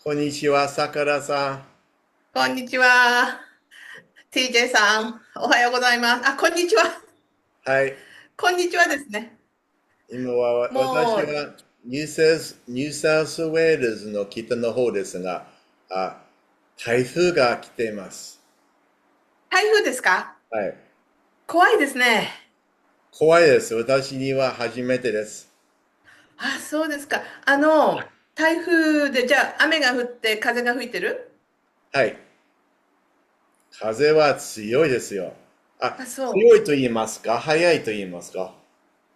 こんにちは、Sakura さこんにちは。TJ さん、おはようございます。あ、こんにちは。ん。はい。こんにちはですね。今は私もう、はニューサウスウェールズの北の方ですが、台風が来ています。台風ですか？はい。怖いですね。怖いです。私には初めてです。あ、そうですか。台風で、じゃあ、雨が降って風が吹いてる？はい。風は強いですよ。あ、そう。強いと言いますか速いと言いますか？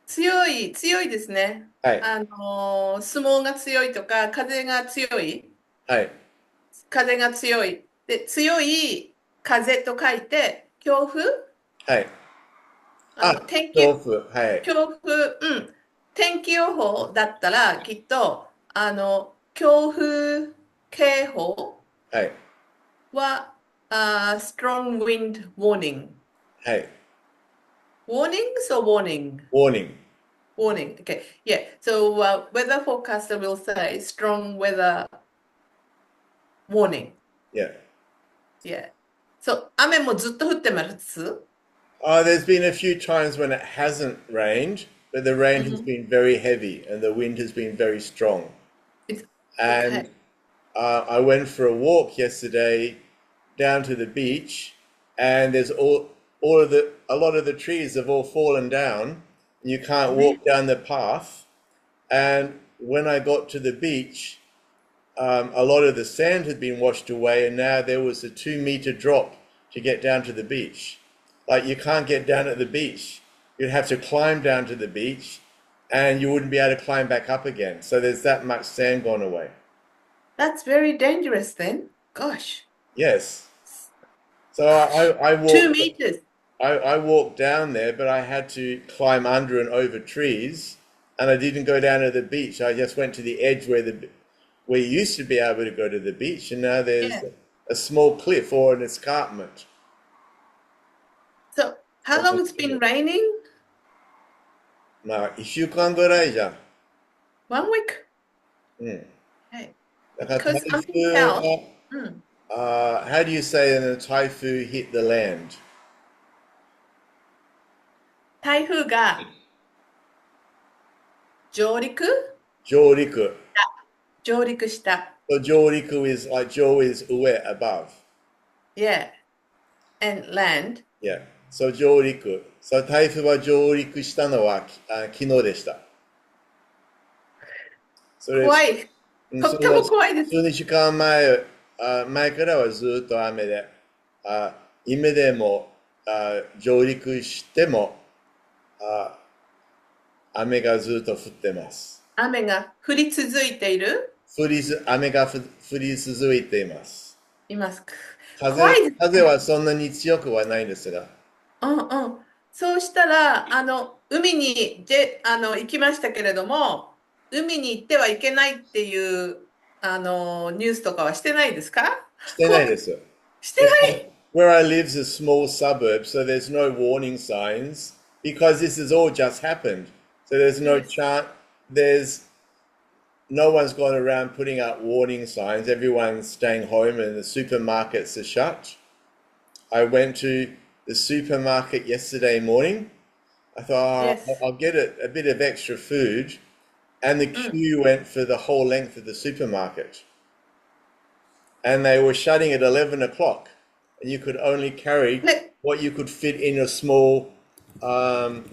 強いですね。はい。相撲が強いとか、風が強い。はい。風が強い。で、強い風と書いて、強風。はい。天気、豆腐。はい。強風、天気予報だったら、きっと、強風警報はい。は、strong wind warning. はい。Warnings or warning? warning. Warning. Okay. Yeah. So, weather forecaster will say strong weather warning. Yeah. Yeah. So,雨もずっと降ってます？There's been a few times when it hasn't rained, but the rain has Mhm. been very heavy and the wind has been very strong. It's And okay. I went for a walk yesterday down to the beach, and there's all of the a lot of the trees have all fallen down, and you can't Really? walk down the path. And when I got to the beach, a lot of the sand had been washed away, and now there was a 2 meter drop to get down to the beach. Like you can't get down at the beach. You'd have to climb down to the beach, and you wouldn't be able to climb back up again. So there's that much sand gone away. That's very dangerous then. Gosh. Yes. So Gosh. I Two walked meters. I walked down there, but I had to climb under and over trees, and I didn't go down to the beach. I just went to the edge where you used to be able to go to the beach, and now there's Yeah. a small cliff or an escarpment. So, how long it's been raining? まあ、一週間ぐらいじゃん。One week? うん。Okay. だから台 Because I'm in 風 South. が、Mm. how do you say when a typhoon hit the land? 台風が上陸上陸。上陸した。So 上陸 is like 上 is 上, above. Yeah. And land. Yeah. So 上陸。So 台風は上陸したのは昨日でした。それ、怖い。とってもその怖いです。数日間前からはずっと雨で、今でも上陸しても雨がずっと降ってます。雨が降り続いている雨が降り続いています。います。怖いです風はね。そんなに強くはないですが。うんうん。そうしたら、海に行きましたけれども、海に行ってはいけないっていう、ニュースとかはしてないですか？してないこです。してない。Where I live is a small suburb, so there's no warning signs because this has all just happened. So there's no Yes. chance, there's no one's gone around putting up warning signs. Everyone's staying home and the supermarkets are shut. I went to the supermarket yesterday morning. I thought, oh, Yes. I'll get a bit of extra food. And the うん。queue went for the whole length of the supermarket. And they were shutting at 11 o'clock. And you could only carryね、what you could fit in a small um,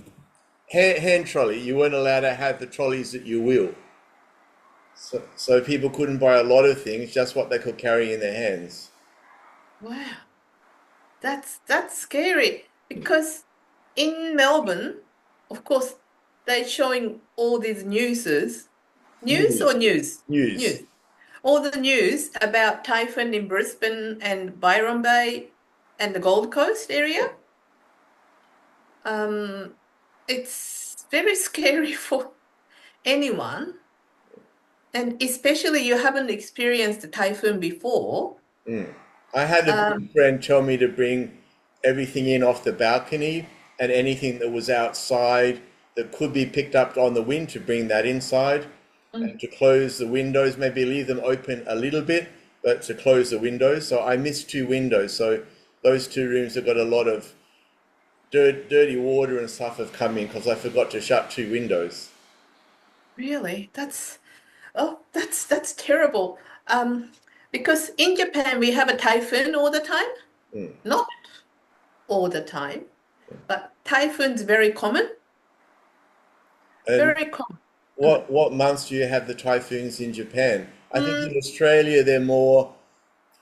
hand trolley. You weren't allowed to have the trolleys that you wheel. So people couldn't buy a lot of things, just what they could carry in their hands. wow. That's scary because in Melbourne, of course, they're showing all these newses. News or News. news? News. News. All the news about typhoon in Brisbane and Byron Bay and the Gold Coast area. Um, it's very scary for anyone, and especially you haven't experienced a typhoon before. I had a Um, good friend tell me to bring everything in off the balcony and anything that was outside that could be picked up on the wind to bring that inside. and to close the windows, maybe leave them open a little bit, but to close the windows. So I missed 2 windows. So those 2 rooms have got a lot of dirty water and stuff have come in because I forgot to shut 2 windows. Really? That's terrible. Because in Japan we have a typhoon all the time. Not all the time, but typhoon's very common. Very common. What months do you have the typhoons in Japan? I think in Australia they're more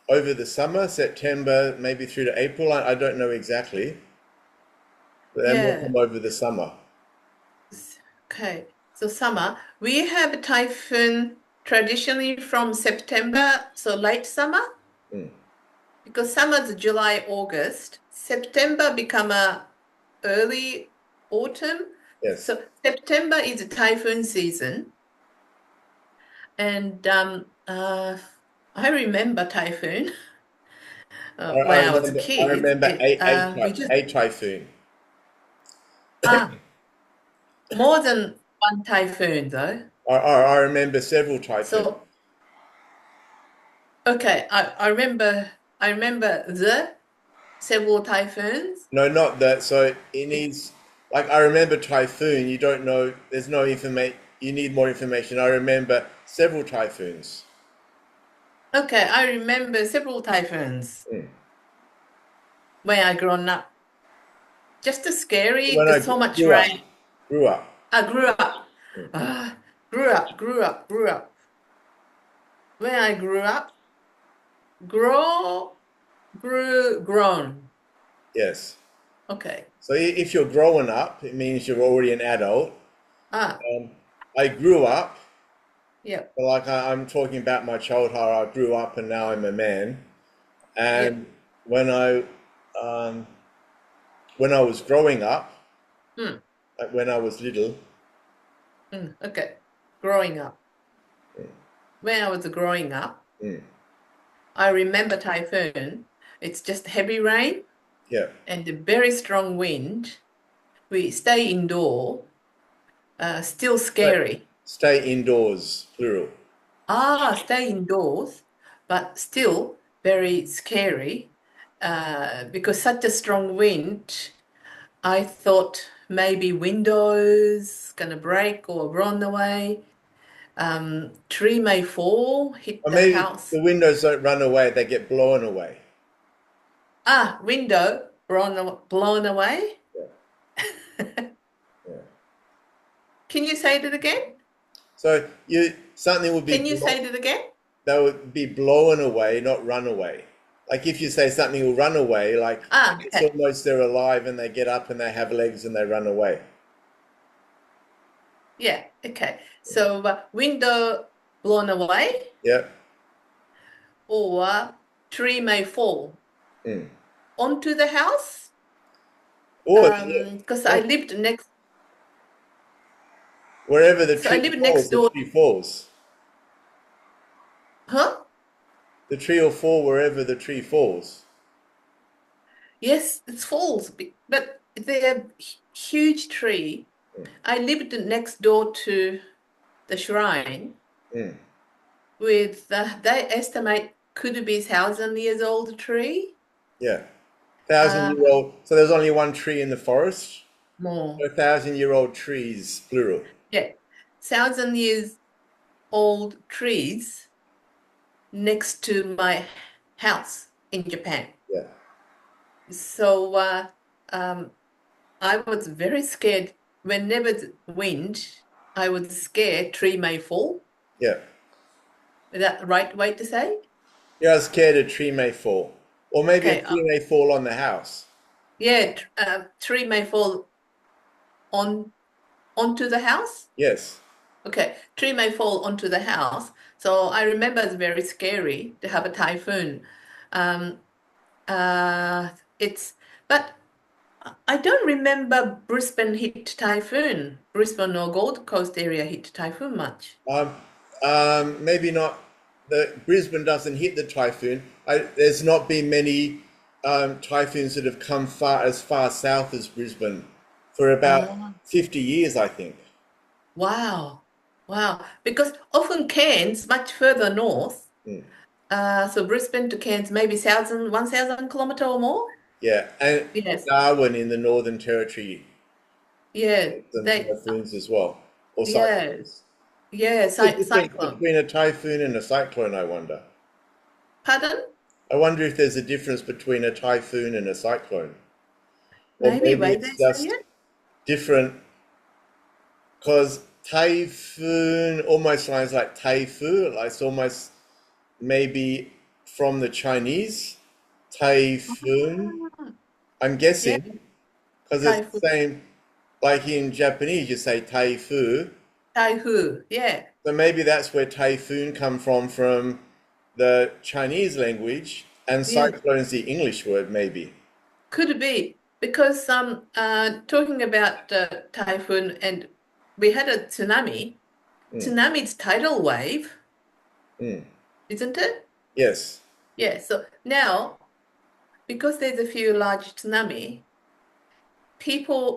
over the summer, September, maybe through to April. I don't know exactly. But they're more from over the summer. Okay, so summer. We have a typhoon traditionally from September, so late summer. Because summer's July, August. September become a early autumn. Yes. So September is a typhoon season. And I remember typhoon when I was a kid. I remember a typhoon. More than one typhoon, though. I remember several typhoons. So, okay, I remember the several typhoons. No, not that. So it needs, like, I remember typhoon. You don't know. There's no information. You need more information. I remember several typhoons. Okay, I remember several typhoons when I grown up. Just scary. There's so much rain. Grew up. I grew up. Grew up. When I grew up, grown. Yes. Okay. So if you're growing up, it means you're already an adult. I grew up. Yeah. Like I'm talking about my childhood. I grew up and now I'm a man. And when I was growing up, like when I was little. Okay. Growing up. When I was growing up, I remember typhoon. It's just heavy rain. Yeah. And a very strong wind. We stay indoor. Still scary. Stay indoors, plural. Stay indoors, but still very scary. Because such a strong wind, I thought maybe windows gonna break or blown away. Tree may fall, hit Or the maybe house. the windows don't run away; they get blown away. Window blown away. Yeah. Can you say that again? So something would be. Can you say that again? That would be blown away, not run away. Like if you say something will run away, like it's almost they're alive and they get up and they have legs and they run away. Yeah. Okay. So window blown away. Yeah. Or tree may fall onto the house. Because I lived next. Wherever the So I tree live falls, next door. the tree falls. Huh? The tree will fall wherever the tree falls. Yes, it falls, but they're huge tree. I lived next door to the shrine. With they estimate could be 1,000 years old tree. Yeah, 1,000-year-old. So there's only one tree in the forest. More. 1,000-year-old trees, plural. Yeah, 1,000 years old trees next to my house in Japan. Yeah. So I was very scared. Whenever the wind, I was scared tree may fall. Yeah. Is that the right way to say? Yeah, I was scared a tree may fall. Or maybe a tree may fall on the house. Yeah, tree may fall onto the house? Yes. Okay, tree may fall onto the house. So I remember it's very scary to have a typhoon. But I don't remember Brisbane hit typhoon. Brisbane or Gold Coast area hit typhoon much. Maybe not. Brisbane doesn't hit the typhoon. There's not been many typhoons that have come as far south as Brisbane for about 50 years, I think. Wow. Wow. Because often Cairns, much further north, so Brisbane to Cairns, maybe 1,000 kilometer or more. Yeah, and Yes. Darwin in the Northern Territory, Yeah. some They, typhoons as well, or yeah. cyclones. Yeah. What's the difference Cyclone. between a typhoon and a cyclone, I wonder? Pardon? I wonder if there's a difference between a typhoon and a cyclone. Or Maybe. maybe Why they it's say just it? different, because typhoon almost sounds like taifu, like it's almost maybe from the Chinese, typhoon, Ah, I'm yeah. guessing, because it's the Typhoon. same, like in Japanese, you say taifu. Typhoon. Yeah. So maybe that's where typhoon come from the Chinese language, and Yeah. cyclone is the English word, maybe. Could be. Because talking about typhoon, and we had a tsunami. Tsunami's tidal wave, isn't it? Yes. Yeah. So now, because there's a few large tsunami,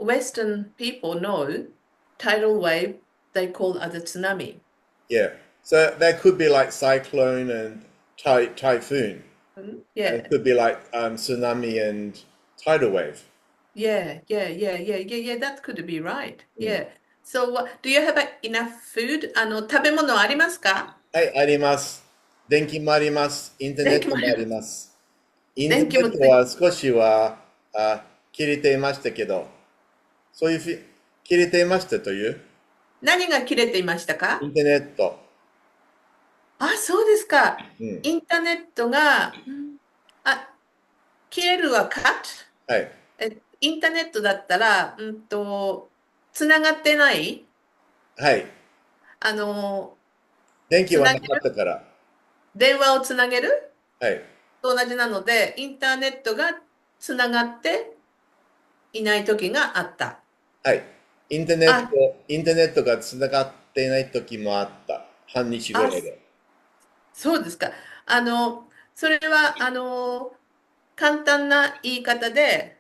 Western people know tidal wave, they call as a tsunami. Yeah. So that could be like cyclone and typhoon. And Yeah. it could be like tsunami and tidal wave. Yeah. That could be right. Yeah. So, do you have enough food? 食べ物ありますか？はい、あります。電気もあります。インターネットもあります。インターネットは少しは切れていましたけど、そういう切れていましたという何が切れていましたか？インターネット。あ、そうですか。インターネットが、切れるはカット。はい。インターネットだったら、つながってない。はい。電気はなかったから。電話をつなげるはい。と同じなので、インターネットがつながっていない時があった。はい。インターネットがつながっていない時もあった。半日ぐらいで。そうですか。それは、簡単な言い方で、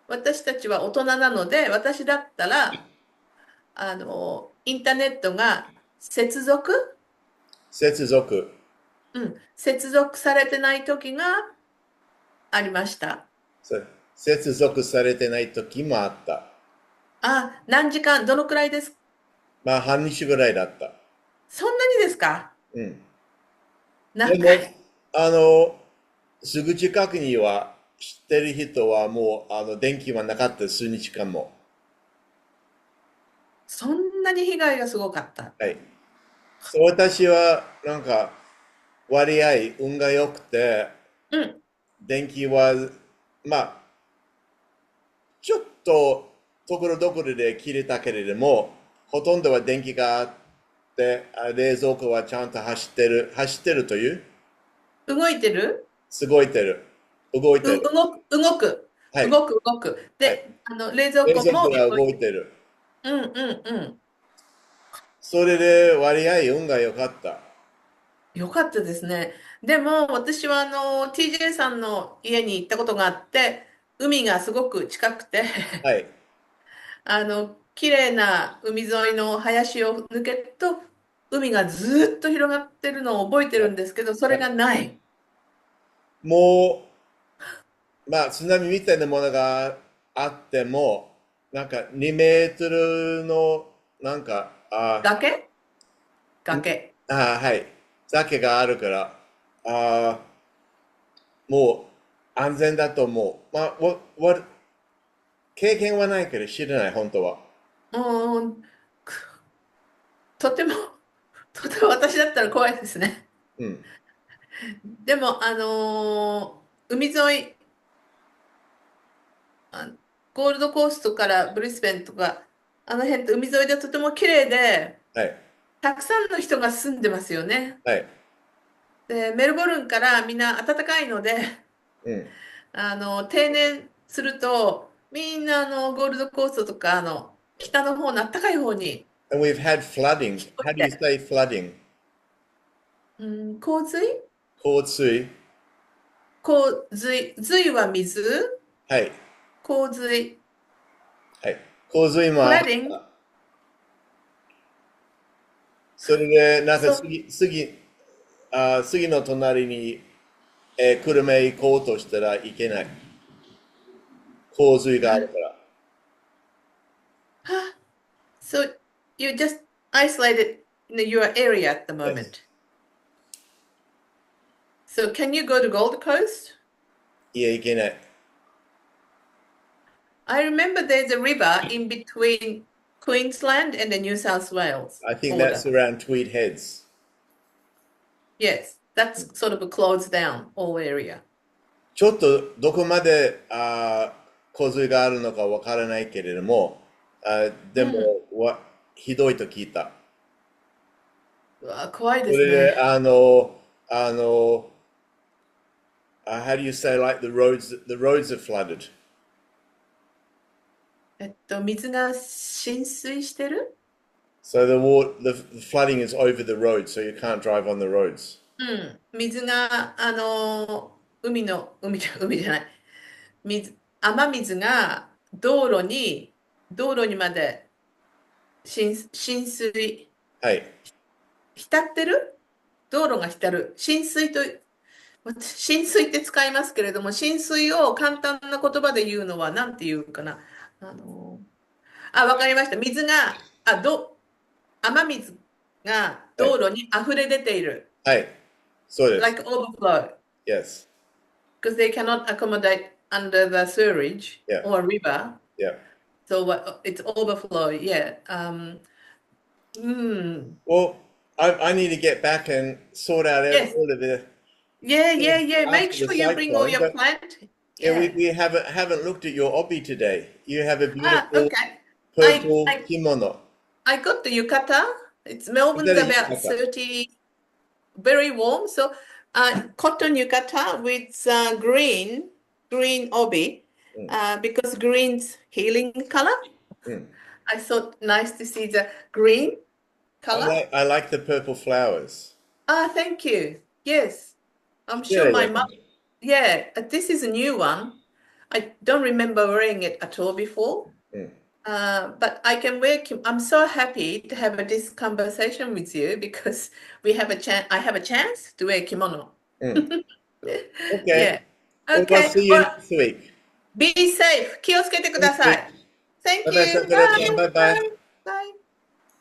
私たちは大人なので、私だったら、インターネットが接続接続されてない時がありました。接続されてない時もあった。何時間、どのくらいですか？まあ、半日ぐらいだった。そんなにですか？でも、すぐ近くには知ってる人はもう、電気はなかった数日間も。そんなに被害がすごかった。はい。私は、なんか、割合、運が良くて、電気は、まあ、ちょっと、ところどころで切れたけれども、ほとんどは電気があって、冷蔵庫はちゃんと走ってるという動いてる。動いてる。動いてる。動く。はい、動く。で、冷蔵庫もが動いてる。うん。それで割合運が良かった。よかったですね。でも、私はTJ さんの家に行ったことがあって、海がすごく近くて、はい。綺麗な海沿いの林を抜けると、海がずっと広がってるのを覚えてるんですけど、それがない。もう、まあ、津波みたいなものがあっても、なんか2メートルの、なんか、崖。はい。崖があるから、もう安全だと思う。まあ、経験はないけど知らない、本当は。とても私だったら怖いですね。でも、海沿い、ゴールドコーストからブリスベンとか、あの辺って海沿いでとても綺麗で、はい。たくさんの人が住んでますよね。はい。で、メルボルンからみんな暖かいので、定年すると、みんなゴールドコーストとか、北の方の暖かい方に。And we've had flooding. How do you say flooding? 洪水洪水。水は水。はい。洪水。はい。洪水もあった。flooding それで、なんかそう。次の隣に、車へ行こうとしたらいけない。洪水があるから。Huh? So you're just isolated in your area at the Yes. moment. So can you go to Gold Coast? いや、いけない。I remember there's a river in between Queensland and the New South Wales I think that's border. around Tweed Heads. Yes, that's sort of closed down all area. ちょっとどこまで洪水があるのかわからないけれども、でも、うん。ひどいと聞いた。うわ、怖いそれで、ですね。how do you say like the roads are flooded? 水が浸水してる。 So the flooding is over the road, so you can't drive on the roads. うん。水が、海じゃない。雨水が道路にまで浸水、はい。浸ってる道路が浸る。浸水って使いますけれども、浸水を簡単な言葉で言うのは、なんて言うかな。わかりました。雨水がはい。道路に溢れ出ている。はい。そうです。like overflow. Yes. Because they cannot accommodate under the sewage Yeah. or river. Yeah. So it's overflow. Yeah. Hmm. Well, I need to get back and sort out Yes. all of the Yeah. Make after the sure you bring all cyclone. your But plant. yeah, we, Yeah. we haven't looked at your hobby today. You have a beautiful Okay. I purple I kimono. I got the yukata. It's Is Melbourne's that a about yukata? 30, very warm. So cotton yukata with green obi, Mm, because green's healing color. mm. I thought nice to see the green I color. like I like the purple flowers. Thank you. Yes, I'm sure my mom. 綺麗だね。Yeah, this is a new one. I don't remember wearing it at all before. うん。But I can wear. I'm so happy to have this conversation with you because we have a chance. I have a chance to wear kimono. うん。Okay. Yeah. Well, I'll Okay. see you Well, next week. be safe. 気をつけてく Thank ださ you. い. Thank Bye bye, you. Sakura. Bye. Bye bye. Bye. Bye.